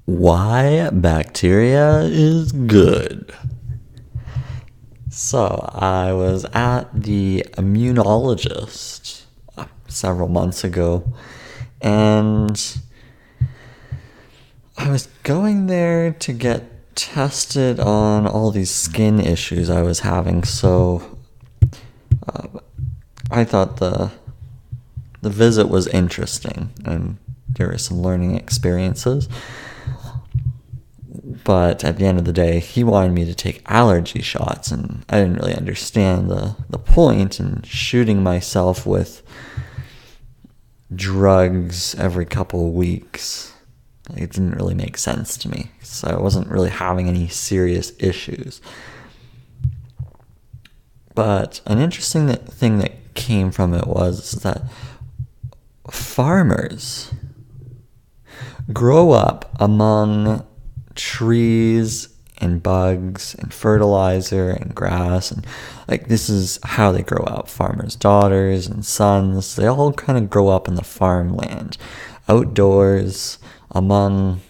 Why bacteria is good. So I was at the immunologist several months ago, and I was going there to get tested on all these skin issues I was having. So I thought the visit was interesting, and there were some learning experiences. But at the end of the day, he wanted me to take allergy shots, and I didn't really understand the point in shooting myself with drugs every couple of weeks. It didn't really make sense to me, so I wasn't really having any serious issues. But an interesting thing that came from it was that farmers grow up among trees and bugs and fertilizer and grass, and this is how they grow up. Farmers' daughters and sons, they all kind of grow up in the farmland, outdoors, among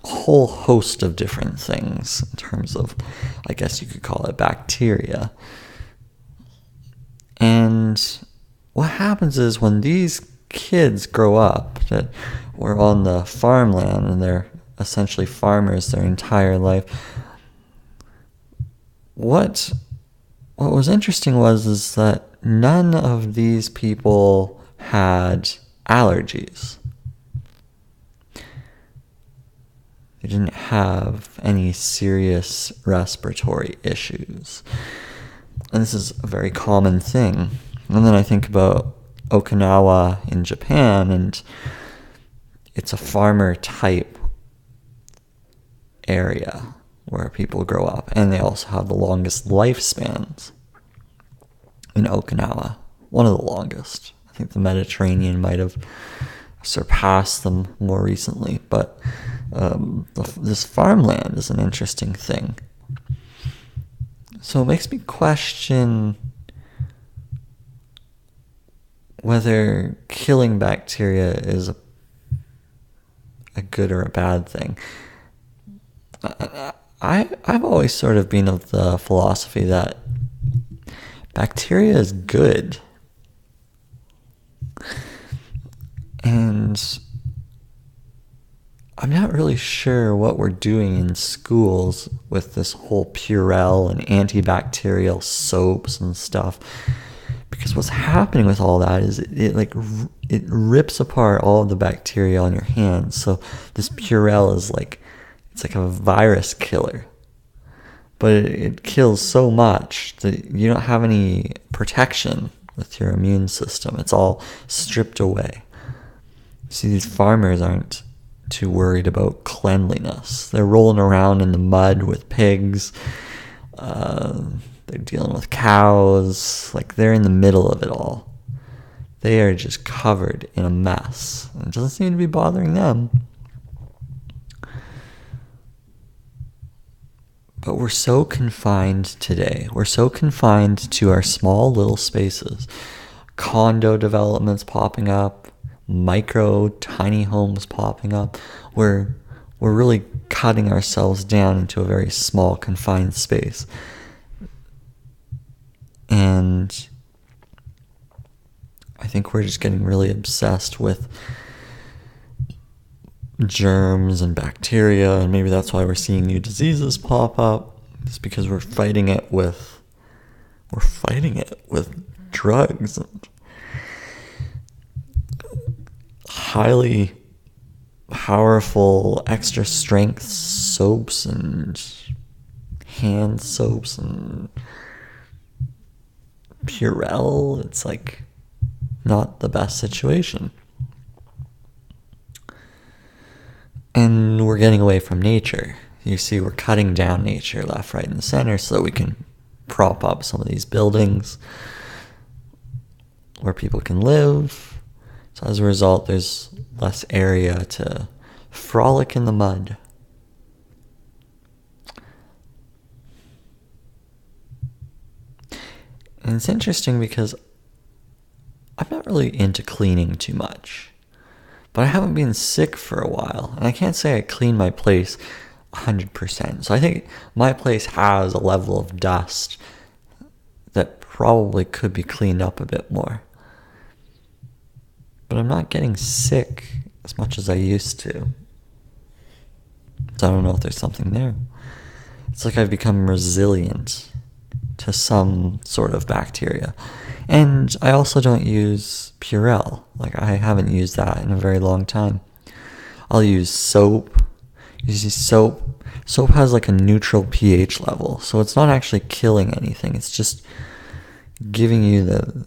a whole host of different things in terms of, I guess you could call it, bacteria. And what happens is when these kids grow up that were on the farmland and they're essentially farmers their entire life, what was interesting is that none of these people had allergies. They didn't have any serious respiratory issues. And this is a very common thing. And then I think about Okinawa in Japan, and it's a farmer type area where people grow up, and they also have the longest lifespans in Okinawa, one of the longest. I think the Mediterranean might have surpassed them more recently, but this farmland is an interesting thing. So it makes me question whether killing bacteria is a good or a bad thing. I've always sort of been of the philosophy that bacteria is good. And I'm not really sure what we're doing in schools with this whole Purell and antibacterial soaps and stuff. Because what's happening with all that is it rips apart all of the bacteria on your hands. So this Purell is it's like a virus killer. But it kills so much that you don't have any protection with your immune system. It's all stripped away. See, these farmers aren't too worried about cleanliness. They're rolling around in the mud with pigs. They're dealing with cows. They're in the middle of it all. They are just covered in a mess. It doesn't seem to be bothering them. But we're so confined today. We're so confined to our small little spaces. Condo developments popping up, micro tiny homes popping up. We're really cutting ourselves down into a very small confined space. And I think we're just getting really obsessed with germs and bacteria, and maybe that's why we're seeing new diseases pop up. It's because we're fighting it with drugs and highly powerful extra strength soaps and hand soaps and Purell. It's not the best situation. And we're getting away from nature. You see, we're cutting down nature left, right, and center so that we can prop up some of these buildings where people can live. So as a result, there's less area to frolic in the mud. And it's interesting because I'm not really into cleaning too much. But I haven't been sick for a while, and I can't say I clean my place 100%. So I think my place has a level of dust that probably could be cleaned up a bit more. But I'm not getting sick as much as I used to. So I don't know if there's something there. It's like I've become resilient to some sort of bacteria. And I also don't use Purell. Like, I haven't used that in a very long time. I'll use soap. Usually soap has like a neutral pH level, so it's not actually killing anything. It's just giving you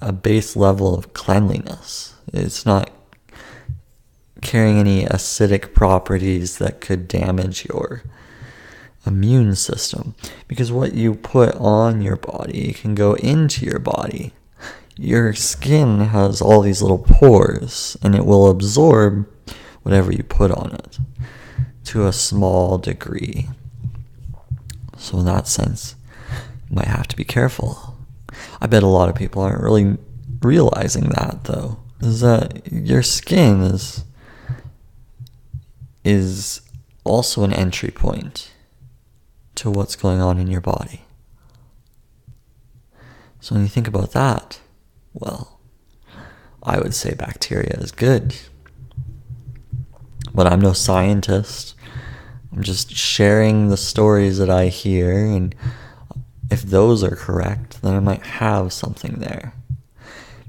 a base level of cleanliness. It's not carrying any acidic properties that could damage your immune system, because what you put on your body can go into your body. Your skin has all these little pores, and it will absorb whatever you put on it to a small degree. So in that sense, you might have to be careful. I bet a lot of people aren't really realizing that, though, is that your skin is also an entry point to what's going on in your body. So when you think about that, well, I would say bacteria is good. But I'm no scientist. I'm just sharing the stories that I hear, and if those are correct, then I might have something there.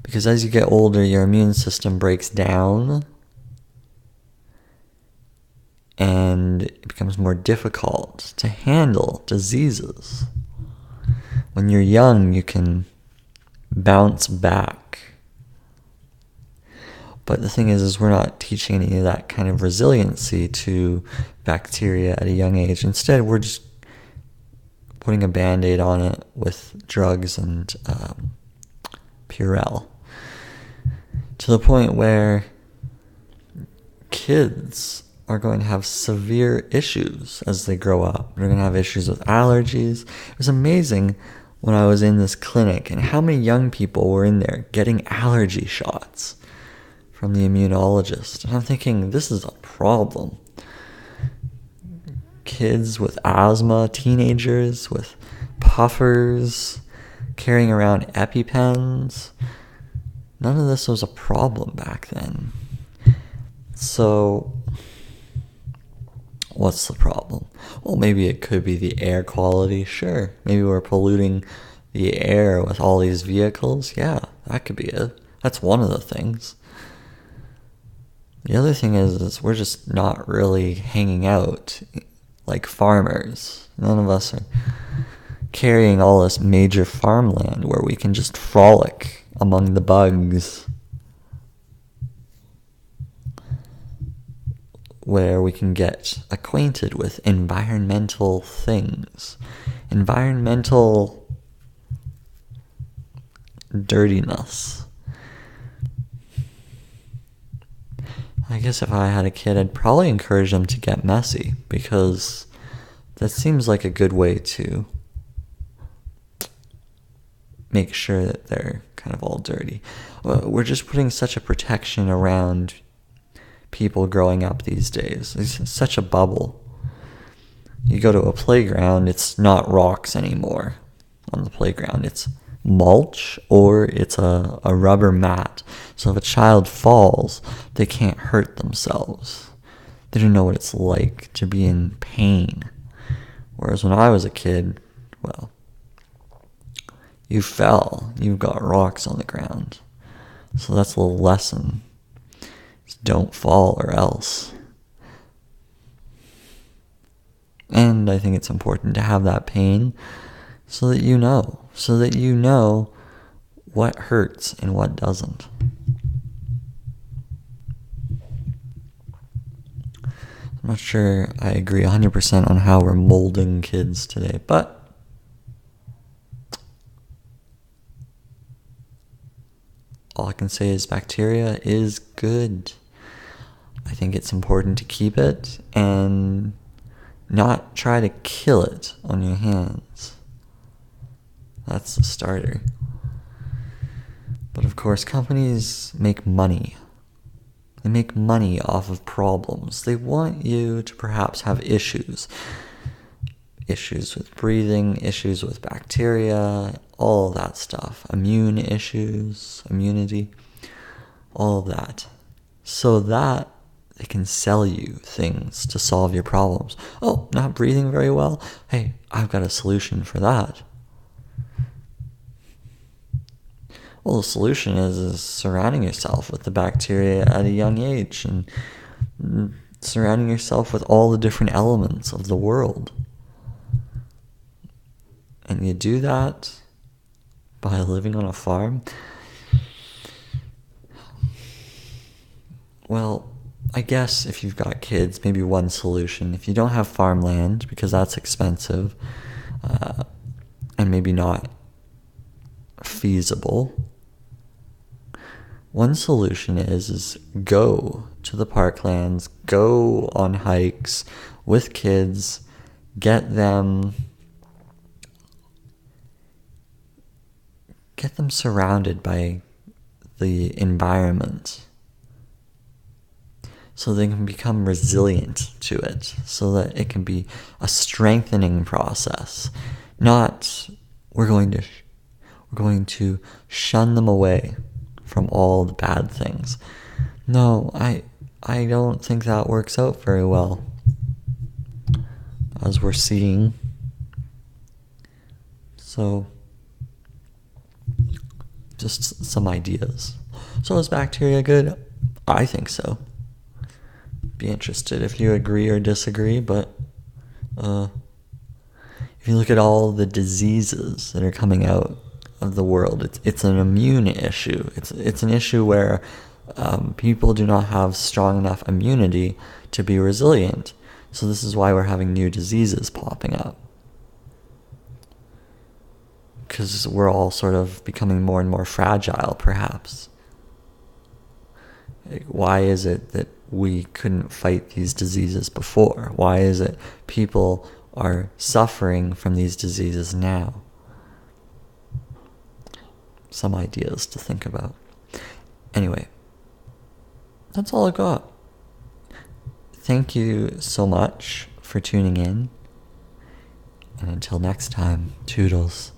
Because as you get older, your immune system breaks down, and it becomes more difficult to handle diseases. When you're young, you can bounce back. But the thing is we're not teaching any of that kind of resiliency to bacteria at a young age. Instead, we're just putting a Band-Aid on it with drugs and Purell. To the point where kids are going to have severe issues as they grow up. They're going to have issues with allergies. It was amazing when I was in this clinic and how many young people were in there getting allergy shots from the immunologist. And I'm thinking, this is a problem. Kids with asthma, teenagers with puffers, carrying around EpiPens. None of this was a problem back then. So what's the problem? Well, maybe it could be the air quality. Sure. Maybe we're polluting the air with all these vehicles. Yeah, that could be it. That's one of the things. The other thing is we're just not really hanging out like farmers. None of us are carrying all this major farmland where we can just frolic among the bugs, where we can get acquainted with environmental things, environmental dirtiness. I guess if I had a kid, I'd probably encourage them to get messy, because that seems like a good way to make sure that they're kind of all dirty. We're just putting such a protection around people growing up these days. It's such a bubble. You go to a playground, it's not rocks anymore on the playground. It's mulch, or it's a rubber mat. So if a child falls, they can't hurt themselves. They don't know what it's like to be in pain. Whereas when I was a kid, well, you fell, you've got rocks on the ground. So that's a little lesson. Just don't fall or else. And I think it's important to have that pain so that you know what hurts and what doesn't. I'm not sure I agree 100% on how we're molding kids today, but all I can say is bacteria is good. I think it's important to keep it and not try to kill it on your hands. That's the starter. But of course, companies make money They make money off of problems. They want you to perhaps have issues. Issues with breathing, issues with bacteria, all of that stuff. Immune issues, immunity, all of that. So that they can sell you things to solve your problems. Oh, not breathing very well? Hey, I've got a solution for that. Well, the solution is surrounding yourself with the bacteria at a young age and surrounding yourself with all the different elements of the world. And you do that by living on a farm. Well, I guess if you've got kids, maybe one solution. If you don't have farmland, because that's expensive, and maybe not feasible, one solution is go to the parklands, go on hikes with kids, get them surrounded by the environment so they can become resilient to it, so that it can be a strengthening process. Not we're going to shun them away from all the bad things. No, I don't think that works out very well, as we're seeing. So, just some ideas. So is bacteria good? I think so. Be interested if you agree or disagree, but if you look at all the diseases that are coming out of the world, it's an immune issue. It's an issue where people do not have strong enough immunity to be resilient. So this is why we're having new diseases popping up. Because we're all sort of becoming more and more fragile, perhaps. Why is it that we couldn't fight these diseases before? Why is it people are suffering from these diseases now? Some ideas to think about. Anyway, that's all I got. Thank you so much for tuning in. And until next time, toodles.